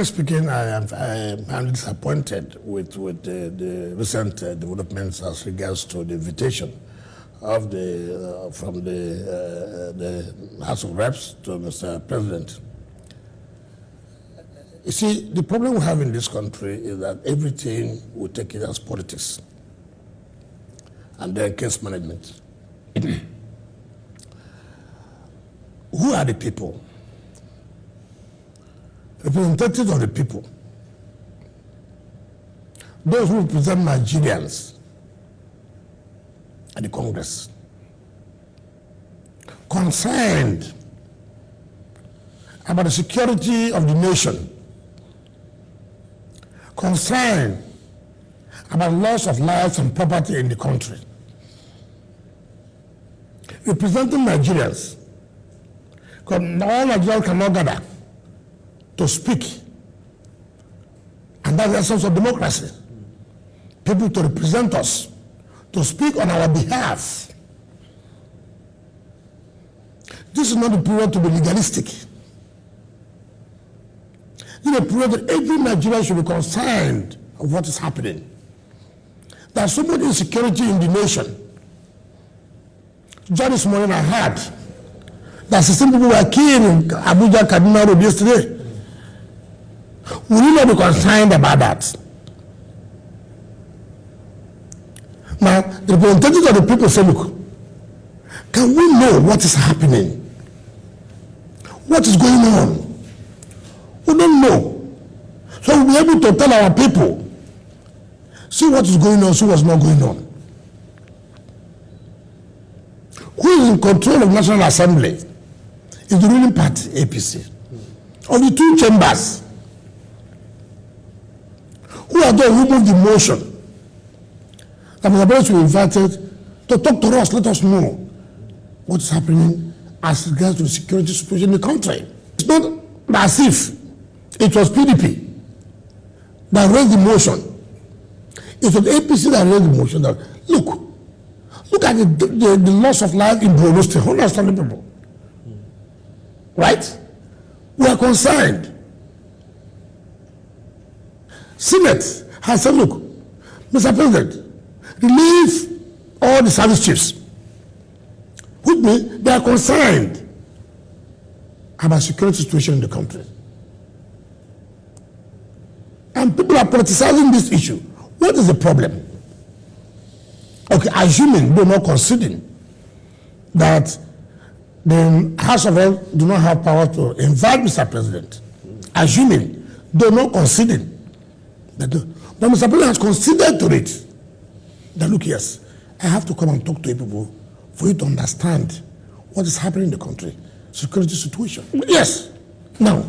frankly speaking, I am disappointed with the recent developments as regards to the invitation of from the House of Reps to Mr. President. You see, the problem we have in this country is that everything we take it as politics and then case management. Who are the people? Representatives of the people. Those who represent Nigerians at the Congress. Concerned about the security of the nation. Concerned about loss of lives and property in the country. Representing Nigerians. Because all Nigerians cannot gather to speak. And that's the essence of democracy. People to represent us, to speak on our behalf. This is not the period to be legalistic. This is a period that every Nigerian should be concerned of what is happening. There's so much insecurity in the nation. Just this morning I heard that 16 people were killed in Abuja, Kaduna Road yesterday. We need not be concerned about that. Now, the representatives of the people say, look, can we know what is happening? What is going on? We don't know. So we'll be able to tell our people, see what is going on, see what's not going on. Who is in control of National Assembly? Is the ruling party, APC. Of the two chambers, who are those who moved the motion that Mr. President should be invited to talk to us, let us know what is happening as regards to the security situation in the country. It's not as if it was PDP that raised the motion. It was APC that raised the motion that, look at the loss of life in Borno State, 100 people. Right? We are concerned. Senate has said, look, Mr. President, relieve all the service chiefs. Which means they are concerned about the security situation in the country. And people are politicizing this issue. What is the problem? Okay, assuming they're not conceding that the House of Reps do not have power to invite Mr. President. Assuming they're not conceding. But Mr. President has conceded to it. That look, yes, I have to come and talk to you people for you to understand what is happening in the country, security situation. Yes. Now,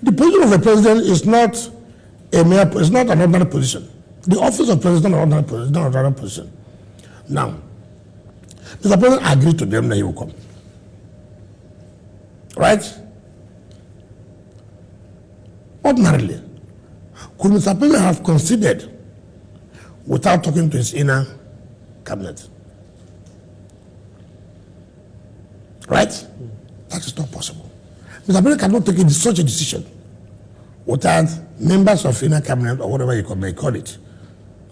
the position of the president is not it's not an ordinary position. The office of president is not an ordinary position. Now, Mr. President agreed to them that he will come. Right? Ordinarily, could Mr. President have considered without talking to his inner cabinet? Right? That is not possible. Mr. President cannot take such a decision without members of inner cabinet or whatever you may call it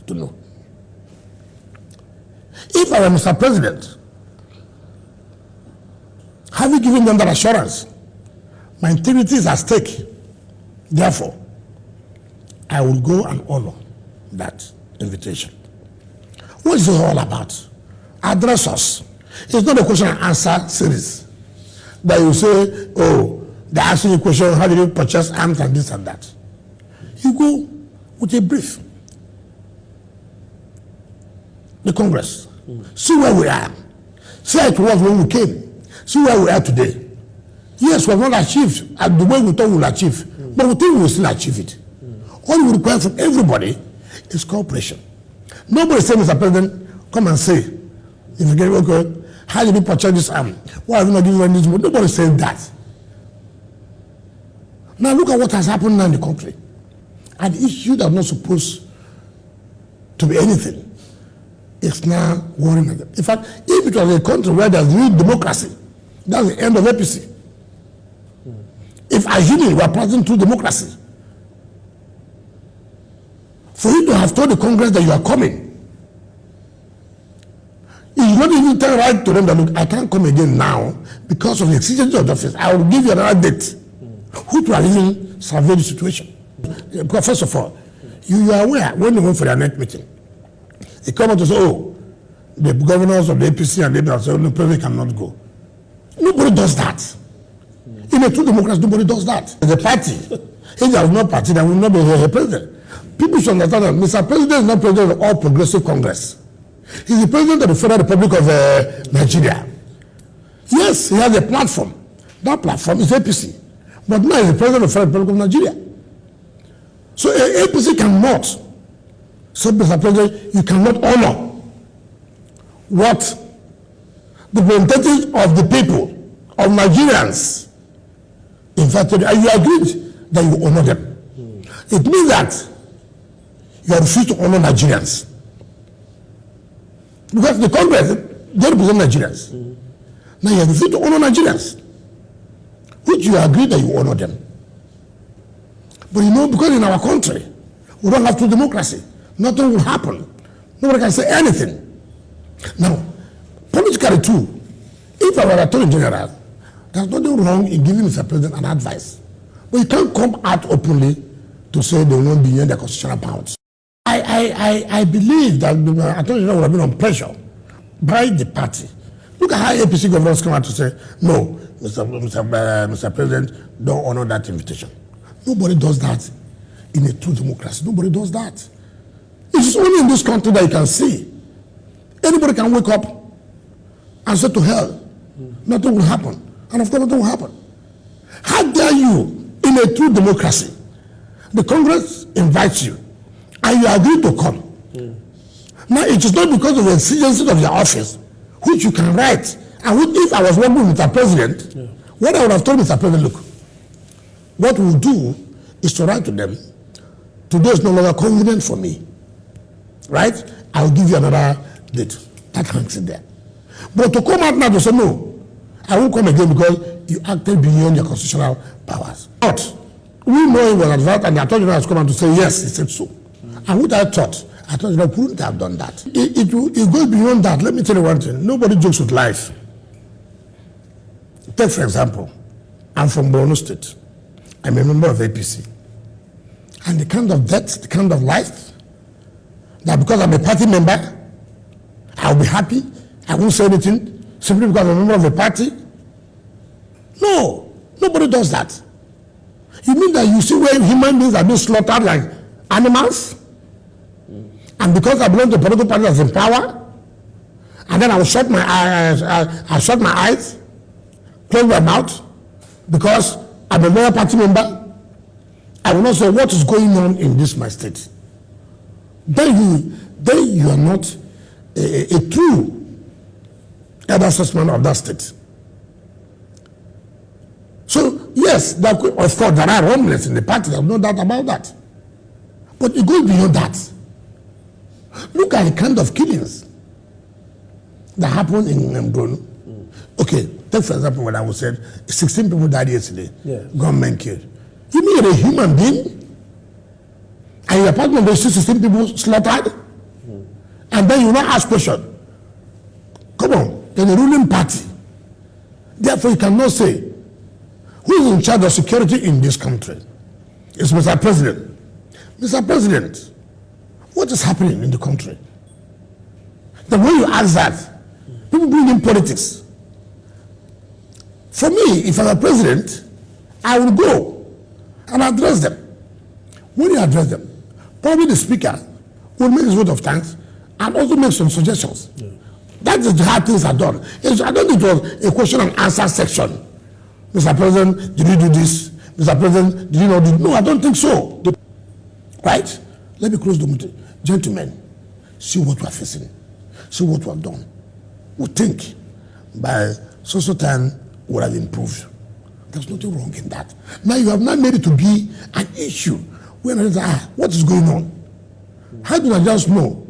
to know. If I were Mr. President, having given them that assurance, my integrity is at stake. Therefore, I will go and honor that invitation. What is it all about? Address us. It's not a question and answer series that you say, oh, they ask you a question, how did you purchase arms and this and that? You go with a brief. The Congress. See where we are. See how it was when we came. See where we are today. Yes, we have not achieved the way we thought we would achieve, but we think we will still achieve it. All we require from everybody is cooperation. Nobody say, Mr. President, come and say, if you get okay, how did you purchase this arm? Why have you not given this? Nobody saying that. Now look at what has happened now in the country. An issue that is not supposed to be anything. It's now worrying again. In fact, if it was a country where there's real democracy, that's the end of APC. If assuming we are passing through democracy, for you to have told the Congress that you are coming. You not even tell right to them that, look, I can't come again now because of the exigency of the office. I will give you another date. Who to even survey the situation? Because first of all, you are aware when they went for their next meeting, they come out to say, oh, the governors of the APC and the say, oh, no, president cannot go. Nobody does that. In a true democracy, nobody does that. The party, if there is no party, there will not be a president. People should understand that Mr. President is not president of all Progressive Congress. He's the president of the Federal Republic of Nigeria. Yes, he has a platform. That platform is APC. But now he's the president of the Federal Republic of Nigeria. So APC cannot, so Mr. President, you cannot honor what the representatives of the people, of Nigerians, invited, and you agreed that you honor them. It means that you are refused to honor Nigerians. Because the Congress, they represent Nigerians. Now you are refused to honor Nigerians, which you agree that you honor them. But you know, because in our country, we don't have true democracy. Nothing will happen. Nobody can say anything. Now, politically too, if I were Attorney General, there's nothing wrong in giving Mr. President an advice. But you can't come out openly to say they will not be in their constitutional bounds. I believe that the Attorney General would have been on pressure by the party. Look at how APC governors come out to say, no, Mr. President, don't honor that invitation. Nobody does that in a true democracy. Nobody does that. It's only in this country that you can see. Anybody can wake up and say to hell, nothing will happen. And of course, nothing will happen. How dare you, in a true democracy, the Congress invites you, and you agree to come. Now, it is not because of the exigencies of your office, which you can write. And which, if I was working with Mr. President, what I would have told Mr. President, look, what we'll do is to write to them, today is no longer convenient for me. Right? I'll give you another date. That hangs in there. But to come out now to say, no, I won't come again because you acted beyond your constitutional powers. But we know it was advanced, and the Attorney General has come out to say, yes, he said so. And what I thought, Attorney General couldn't have done that. It goes beyond that. Let me tell you one thing. Nobody jokes with life. Take, for example, I'm from Borno State. I'm a member of APC. And the kind of death, the kind of life, that because I'm a party member, I'll be happy, I won't say anything, simply because I'm a member of the party. No, nobody does that. You mean that you see where human beings are being slaughtered like animals? And because I belong to a political party that's in power, and then I will shut my eyes, close my mouth, because I'm a loyal party member, I will not say what is going on in this my state. Then you are not a true elder statesman of that state. So yes, of course there are rumblings in the party, there's no doubt about that. But it goes beyond that. Look at the kind of killings that happened in Borno. Okay, take for example when I was said 16 people died yesterday, gunmen killed. You mean you're a human being? And your apartment there's 16 people slaughtered? And then you not ask question. Come on, you're the ruling party. Therefore you cannot say who is in charge of security in this country. It's Mr. President. Mr. President, what is happening in the country? The way you ask that, people bring in politics. For me, if I'm a president, I will go and address them. When you address them, probably the speaker will make his vote of thanks and also make some suggestions. That is how things are done. I don't think it was a question and answer section. Mr. President, did you do this? Mr. President, did you not do this? No, I don't think so. Right? Let me close the meeting. Gentlemen, see what we are facing. See what we have done. We think by so time would have improved. There's nothing wrong in that. Now you have not made it to be an issue. When what is going on? How do I just know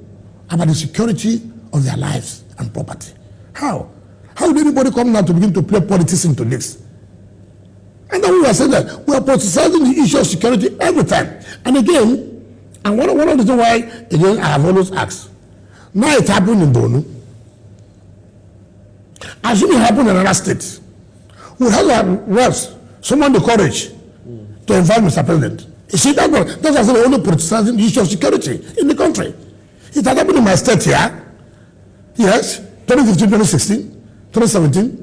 about the security of their lives and property? How? How would anybody come now to begin to play politics into this? And then we are saying that we are politicizing the issue of security every time. And again, And one of the reasons why, again, I have always asked, now it happened in Borno. Assume it happened in another state. We have reps, someone the courage to invite Mr. President. You see, that's the only politicizing the issue of security in the country. It had happened in my state here. Yes, 2015, 2016, 2017.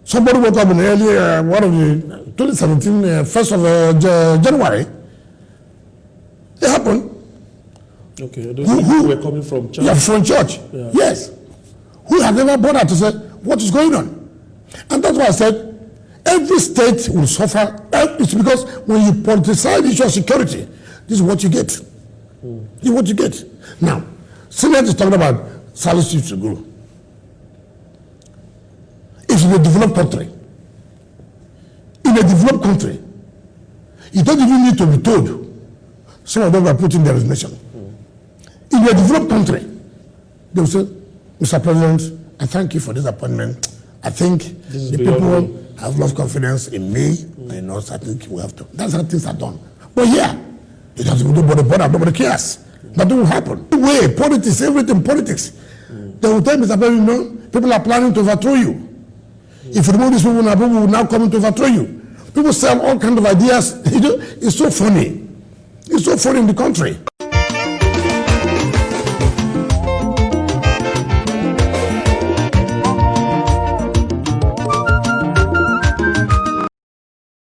Somebody woke up in early, one of the 2017, 1st of January. It happened. Okay, those who were coming from church. Yeah, from church. Yeah. Yes. Who have never bothered to say, what is going on? And that's why I said, every state will suffer. It's because when you politicize the issue of security, this is what you get. This is what you get. Now, Senate is talking about service to grow. It's in a developed country. In a developed country, you don't even need to be told. Some of them are putting their resignation. In a developed country, they will say, Mr. President, I thank you for this appointment. I think the people have lost confidence in me, and also I think we have to. That's how things are done. But yeah, it has to do with the border, nobody cares. Nothing will happen. Way, politics, everything politics. They will tell Mr. President, no, people are planning to overthrow you. If you remove these people will now come to overthrow you. People sell all kinds of ideas. It's so funny. It's so funny in the country.